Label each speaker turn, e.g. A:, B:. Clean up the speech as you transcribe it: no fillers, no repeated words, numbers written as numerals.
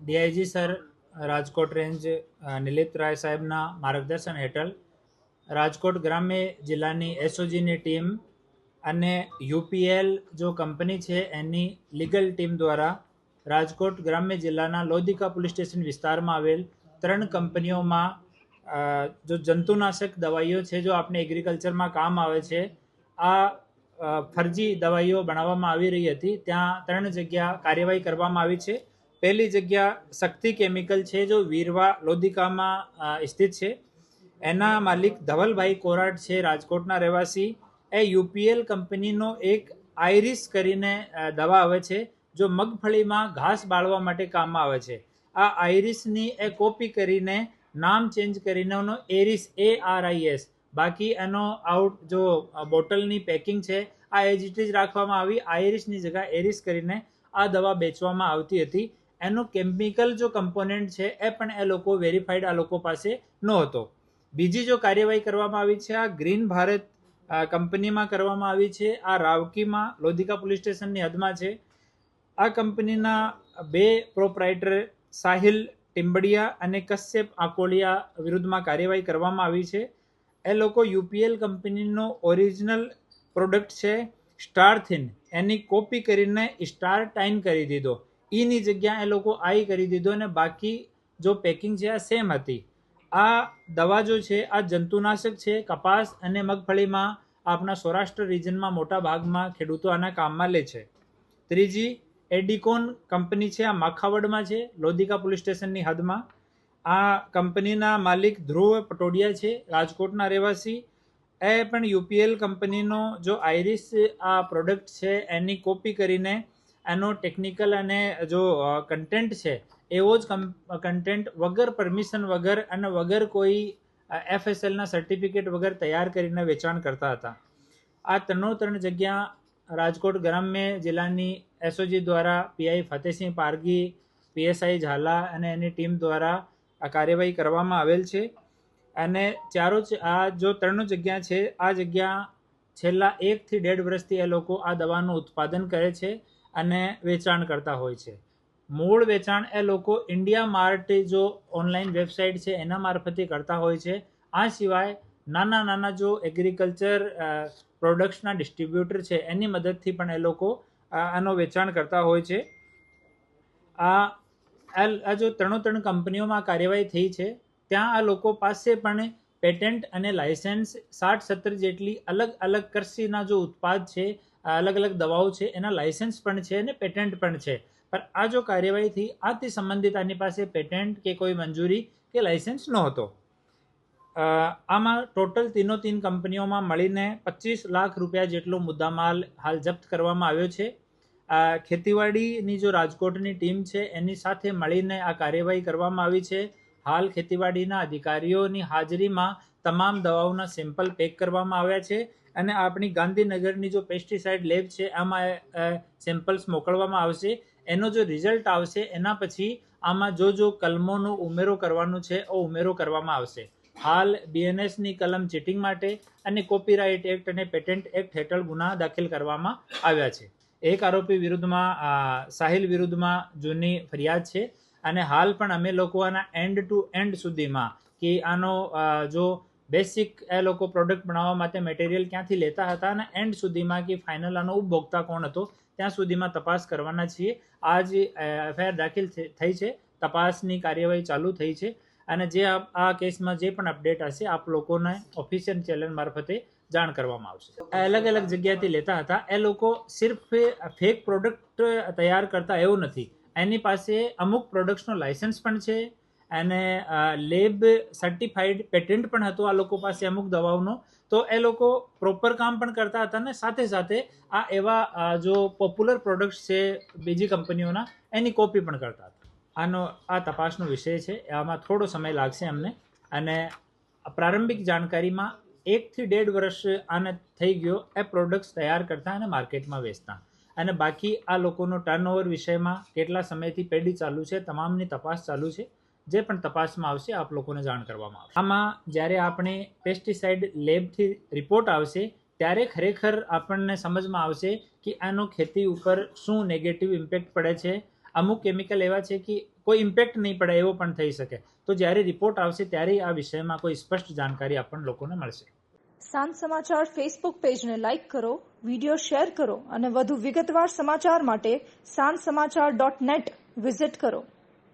A: DIG sir Rajkot range નિલિત રાય સાહેબના માર્ગદર્શન હેઠળ રાજકોટ ગ્રામ્ય જિલ્લાની એસઓજીની ટીમ અને યુપીએલ જો કંપની છે એની લીગલ ટીમ દ્વારા રાજકોટ ગ્રામ્ય જિલ્લાના લોધિકા પોલીસ સ્ટેશન વિસ્તારમાં આવેલ 3 કંપનીઓમાં જો જંતુનાશક દવાઈઓ છે જો આપણે એગ્રીકલ્ચરમાં કામ આવે છે આ ફરજી દવાઈઓ બનાવવામાં આવી રહી હતી ત્યાં 3 જગ્યા કાર્યવાહી કરવામાં આવી છે। પહેલી જગ્યા શક્તિ કેમિકલ છે જો વીરવા લોધિકામાં સ્થિત છે। એના માલિક ધવલભાઈ કોરાટ છે રાજકોટના રહેવાસી। એ યુપીએલ કંપનીનો એક આઈરિસ કરીને દવા આવે છે જો મગફળીમાં ઘાસ બાળવા માટે કામમાં આવે છે। આ આઈરિસની એ કોપી કરીને નામ ચેન્જ કરીને એનો એરિસ ARIS બાકી એનો આઉટ જો બોટલની પેકિંગ છે આ એજ ઇટ ઇઝ રાખવામાં આવી। આઈરિસની જગ્યા એરિસ કરીને આ દવા વેચવામાં આવતી હતી। એનો કેમિકલ જો કમ્પોનેન્ટ છે એ પણ એ લોકો વેરીફાઈડ આ લોકો પાસે નહોતો। બીજી જો કાર્યવાહી કરવામાં આવી છે આ ગ્રીન ભારત કંપનીમાં કરવામાં આવી છે। આ રાવકીમાં લોધિકા પોલીસ સ્ટેશનની હદમાં છે। આ કંપનીના 2 પ્રોપ્રાઇટર સાહિલ ટિમ્બડિયા અને કશ્યપ આકોલિયા વિરુદ્ધમાં કાર્યવાહી કરવામાં આવી છે। એ લોકો યુપીએલ કંપનીનો ઓરિજિનલ પ્રોડક્ટ છે સ્ટારથિન એની કોપી કરીને સ્ટારટાઇન કરી દીધો। ઈની જગ્યા એ લોકો આઈ કરી દીધો અને બાકી જો પેકિંગ છે આ સેમ હતી। આ દવા જો છે આ જંતુનાશક છે। કપાસ અને મગફળીમાં આપણા સૌરાષ્ટ્ર રિજનમાં મોટા ભાગમાં ખેડૂતો આના કામમાં લે છે। ત્રીજી એડિકોન કંપની છે આ માખાવડમાં છે લોધિકા પોલીસ સ્ટેશનની હદમાં। આ કંપનીના માલિક ધ્રુવ પટોડિયા છે રાજકોટના રહેવાસી। એ પણ યુપીએલ કંપનીનો જો આઈરિસ આ પ્રોડક્ટ છે એની કોપી કરીને એનો ટેકનિકલ અને જો કન્ટેન્ટ છે એવો જ કન્ટેન્ટ વગર પરમિશન વગર અને વગર કોઈ FSLના સર્ટિફિકેટ વગર તૈયાર કરીને વેચાણ કરતા હતા। આ 3 જગ્યા રાજકોટ ગ્રામ્ય જિલ્લાની એસઓજી દ્વારા પીઆઈ ફતેહસિંહ પારગી, પીએસઆઈ ઝાલા અને એની ટીમ દ્વારા આ કાર્યવાહી કરવામાં આવેલ છે। અને આ જો 3 જગ્યા છે આ જગ્યા છેલ્લા 1 થી 1.5 વર્ષથી એ લોકો આ દવાનું ઉત્પાદન કરે છે અને વેચાણ કરતા હોય છે। મૂળ વેચાણ એ લોકો ઇન્ડિયા માર્ટ જો ઓનલાઈન વેબસાઇટ છે એના મારફતે કરતા હોય છે। આ સિવાય નાના જો એગ્રીકલ્ચર પ્રોડક્ટ્સના ડિસ્ટ્રીબ્યુટર છે એની મદદથી પણ એ લોકો આનો વેચાણ કરતા હોય છે। આ જો 3 કંપનીઓમાં કાર્યવાહી થઈ છે ત્યાં આ લોકો પાસે પણ પેટન્ટ અને લાયસન્સ 60-70 જેટલી અલગ કૃષિના જો ઉત્પાદ છે અલગ દવાઓ છે એના લાયસન્સ પણ છે અને પેટન્ટ પણ છે। પણ આ જો કાર્યવાહી થઈ આથી સંબંધિત આની પાસે પેટન્ટ કે કોઈ મંજૂરી કે લાયસન્સ નહોતો। આમાં ટોટલ 3 કંપનીઓમાં મળીને 25 લાખ રૂપિયા જેટલો મુદ્દામાલ હાલ જપ્ત કરવામાં આવ્યો છે। ખેતીવાડીની જો રાજકોટની ટીમ છે એની સાથે મળીને આ કાર્યવાહી કરવામાં આવી છે। હાલ ખેતીવાડીના અધિકારીઓની હાજરીમાં તમામ દવાઓના સેમ્પલ પેક કરવામાં આવ્યા છે અને આપણી ગાંધીનગરની જો પેસ્ટિસાઇડ લેબ છે આમાં સેમ્પલ્સ મોકલવામાં આવશે। એનો જો રિઝલ્ટ આવશે એના પછી આમાં જો કલમોનો ઉમેરો કરવાનો છે એ ઉમેરો કરવામાં આવશે। હાલ BNSની કલમ ચીટિંગ માટે અને કોપીરાઇટ એક્ટ અને પેટન્ટ એક્ટ હેઠળ ગુના દાખલ કરવામાં આવ્યા છે। એક આરોપી વિરુદ્ધમાં સાહિલ વિરુદ્ધમાં જૂની ફરિયાદ છે અને હાલ પણ અમે લોકો આના એન્ડ ટુ એન્ડ સુધીમાં કે આનો જો બેસિક એ લોકો પ્રોડક્ટ બનાવવા માટે મટીરિયલ ક્યાંથી લેતા હતા અને એન્ડ સુધીમાં કે ફાઇનલ આનો ઉપભોક્તા કોણ હતો ત્યાં સુધીમાં તપાસ કરવાના છીએ। આજ FIR દાખલ થઈ છે, તપાસની કાર્યવાહી ચાલુ થઈ છે અને જે આ કેસમાં જે પણ અપડેટ હશે આપ લોકોને ઓફિશિયલ ચેનલ મારફતે જાણ કરવામાં આવશે। અલગ જગ્યાએથી લેતા હતા એ લોકો સિર્ફ ફેક પ્રોડક્ટ તૈયાર કરતા એવું નથી, એની પાસે અમુક પ્રોડક્ટ્સનો લાયસન્સ પણ છે અને લેબ સર્ટિફાઈડ પેટન્ટ પણ હતો આ લોકો પાસે અમુક દવાઓનો। તો એ લોકો પ્રોપર કામ પણ કરતા હતા અને સાથે આ એવા જો પોપ્યુલર પ્રોડક્ટ્સ છે બીજી કંપનીઓના એની કોપી પણ કરતા હતા। આ તપાસનો વિષય છે, આમાં થોડો સમય લાગશે અમને અને પ્રારંભિક જાણકારીમાં 1 થી 1.5 વર્ષ આને થઈ ગયો એ પ્રોડક્ટ્સ તૈયાર કરતા અને માર્કેટમાં વેચતા અને બાકી આ લોકોનો ટર્નઓવર વિષયમાં કેટલા સમયથી પેઢી ચાલુ છે તમામની તપાસ ચાલુ છે। જે પણ તપાસમાં આવશે આપ લોકોને જાણ કરવામાં આવશે। આમાં જ્યારે આપણે પેસ્ટિસાઇડ લેબથી રિપોર્ટ આવશે ત્યારે ખરેખર આપણને સમજમાં આવશે કે આનો ખેતી ઉપર શું નેગેટિવ ઇમ્પેક્ટ પડે છે। અમુક કેમિકલ એવા છે કે કોઈ ઇમ્પેક્ટ નહીં પડે એવો પણ થઈ શકે. તો જ્યારે રિપોર્ટ આવશે ત્યારે આ વિષયમાં કોઈ સ્પષ્ટ જાણકારી આપણને લોકોને મળશે.
B: સાંજ સમાચાર ફેસબુક પેજને લાઇક કરો, વિડીયો શેર કરો અને વધુ વિગતવાર સમાચાર માટે sanssamachar.net વિઝિટ કરો.